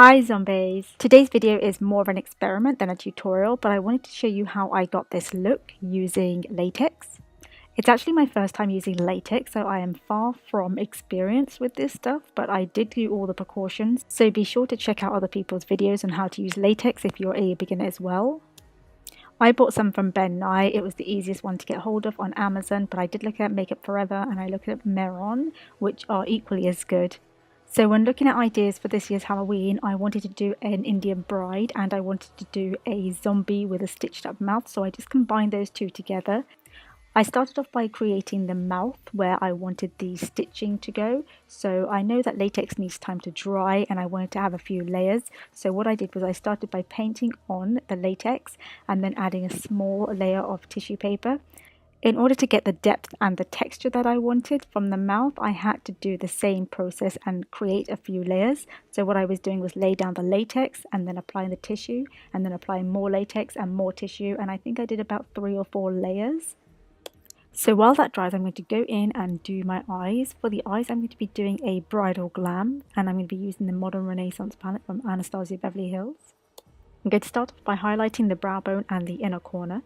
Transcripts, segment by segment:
Hi zombies! Today's video is more of an experiment than a tutorial, but I wanted to show you how I got this look using latex. It's actually my first time using latex, so I am far from experienced with this stuff, but I did do all the precautions, so be sure to check out other people's videos on how to use latex if you're a beginner as well. I bought some from Ben Nye. It was the easiest one to get hold of on Amazon, but I did look at Makeup Forever and I looked at Meron, which are equally as good. So when looking at ideas for this year's Halloween, I wanted to do an Indian bride and I wanted to do a zombie with a stitched up mouth, so I just combined those two together. I started off by creating the mouth where I wanted the stitching to go, so I know that latex needs time to dry and I wanted to have a few layers. So what I did was I started by painting on the latex and then adding a small layer of tissue paper. In order to get the depth and the texture that I wanted from the mouth, I had to do the same process and create a few layers. So what I was doing was lay down the latex and then applying the tissue and then applying more latex and more tissue, and I think I did about 3 or 4 layers. So while that dries, I'm going to go in and do my eyes. For the eyes, I'm going to be doing a bridal glam, and I'm going to be using the Modern Renaissance palette from Anastasia Beverly Hills. I'm going to start off by highlighting the brow bone and the inner corner.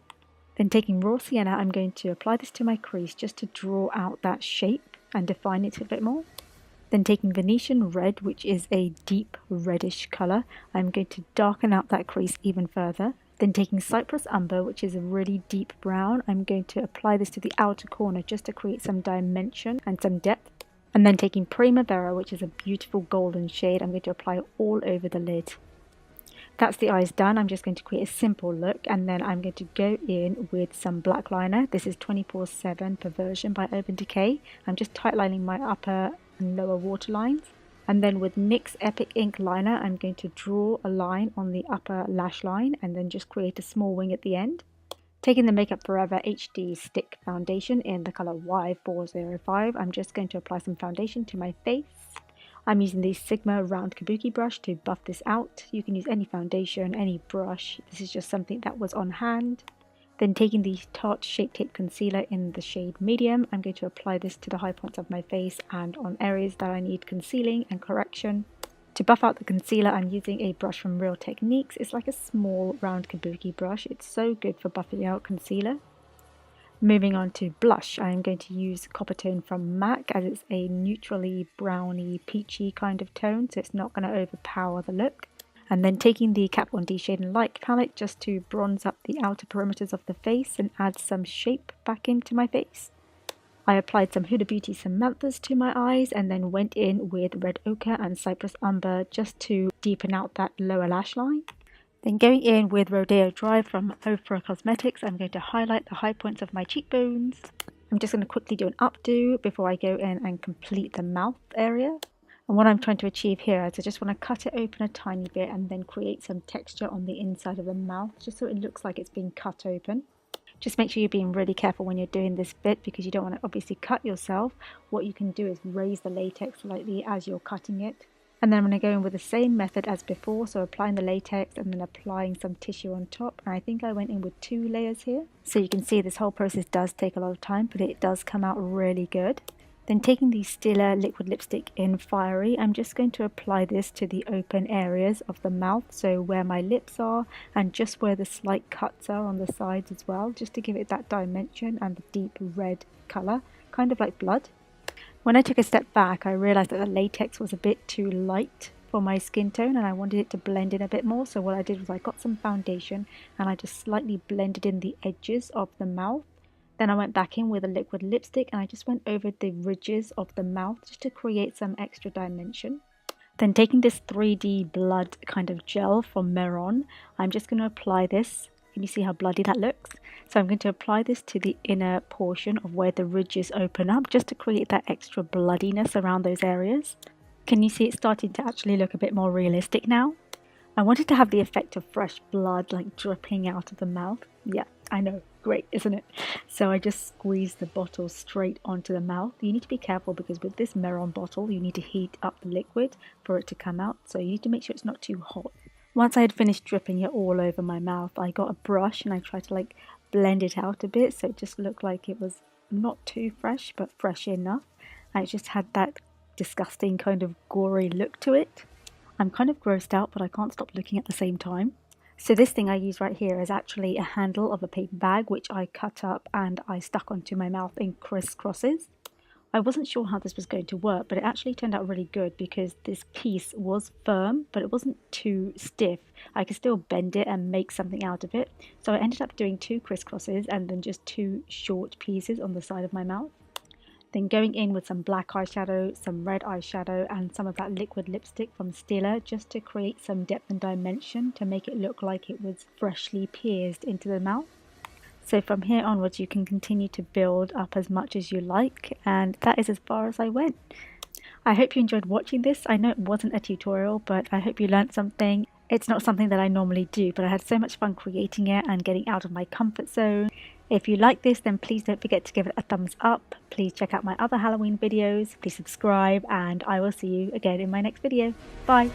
Then taking raw sienna, I'm going to apply this to my crease just to draw out that shape and define it a bit more. Then taking Venetian red, which is a deep reddish colour, I'm going to darken out that crease even further. Then taking Cypress Umber, which is a really deep brown, I'm going to apply this to the outer corner just to create some dimension and some depth. And then taking Primavera, which is a beautiful golden shade, I'm going to apply it all over the lid. That's the eyes done. I'm just going to create a simple look, and then I'm going to go in with some black liner. This is 24/7 Perversion by Urban Decay. I'm just tightlining my upper and lower waterlines. And then with NYX Epic Ink Liner, I'm going to draw a line on the upper lash line and then just create a small wing at the end. Taking the Makeup Forever HD Stick Foundation in the colour Y405, I'm just going to apply some foundation to my face. I'm using the Sigma round kabuki brush to buff this out. You can use any foundation, any brush. This is just something that was on hand. Then taking the Tarte Shape Tape Concealer in the shade Medium, I'm going to apply this to the high points of my face and on areas that I need concealing and correction. To buff out the concealer, I'm using a brush from Real Techniques. It's like a small round kabuki brush. It's so good for buffing out concealer. Moving on to blush, I am going to use Copper Tone from MAC as it's a neutrally browny peachy kind of tone, so it's not going to overpower the look. And then taking the Kat Von D Shade and Light palette just to bronze up the outer perimeters of the face and add some shape back into my face. I applied some Huda Beauty Samanthas to my eyes and then went in with Red Ochre and Cypress Umber just to deepen out that lower lash line. Then going in with Rodeo Drive from Ofra Cosmetics, I'm going to highlight the high points of my cheekbones. I'm just going to quickly do an updo before I go in and complete the mouth area. And what I'm trying to achieve here is I just want to cut it open a tiny bit and then create some texture on the inside of the mouth, just so it looks like it's being cut open. Just make sure you're being really careful when you're doing this bit because you don't want to obviously cut yourself. What you can do is raise the latex slightly as you're cutting it. And then I'm going to go in with the same method as before, so applying the latex and then applying some tissue on top. And I think I went in with 2 layers here. So you can see this whole process does take a lot of time, but it does come out really good. Then taking the Stila liquid lipstick in Fiery, I'm just going to apply this to the open areas of the mouth, so where my lips are and just where the slight cuts are on the sides as well, just to give it that dimension and the deep red colour, kind of like blood. When I took a step back, I realised that the latex was a bit too light for my skin tone and I wanted it to blend in a bit more, so what I did was I got some foundation and I just slightly blended in the edges of the mouth. Then I went back in with a liquid lipstick and I just went over the ridges of the mouth just to create some extra dimension. Then taking this 3D blood kind of gel from Meron, I'm just going to apply this. Can you see how bloody that looks? So I'm going to apply this to the inner portion of where the ridges open up just to create that extra bloodiness around those areas. Can you see it starting to actually look a bit more realistic now? I wanted to have the effect of fresh blood like dripping out of the mouth. Yeah, I know. Great, isn't it? So I just squeezed the bottle straight onto the mouth. You need to be careful because with this Meron bottle, you need to heat up the liquid for it to come out. So you need to make sure it's not too hot. Once I had finished dripping it all over my mouth, I got a brush and I tried to blend it out a bit so it just looked like it was not too fresh, but fresh enough. And it just had that disgusting kind of gory look to it. I'm kind of grossed out, but I can't stop looking at the same time. So this thing I use right here is actually a handle of a paper bag, which I cut up and I stuck onto my mouth in crisscrosses. I wasn't sure how this was going to work, but it actually turned out really good because this piece was firm, but it wasn't too stiff. I could still bend it and make something out of it. So I ended up doing 2 crisscrosses and then just 2 short pieces on the side of my mouth. Then going in with some black eyeshadow, some red eyeshadow and some of that liquid lipstick from Stila just to create some depth and dimension to make it look like it was freshly pierced into the mouth. So from here onwards you can continue to build up as much as you like, and that is as far as I went. I hope you enjoyed watching this. I know it wasn't a tutorial, but I hope you learned something. It's not something that I normally do, but I had so much fun creating it and getting out of my comfort zone. If you like this, then please don't forget to give it a thumbs up. Please check out my other Halloween videos. Please subscribe, and I will see you again in my next video. Bye!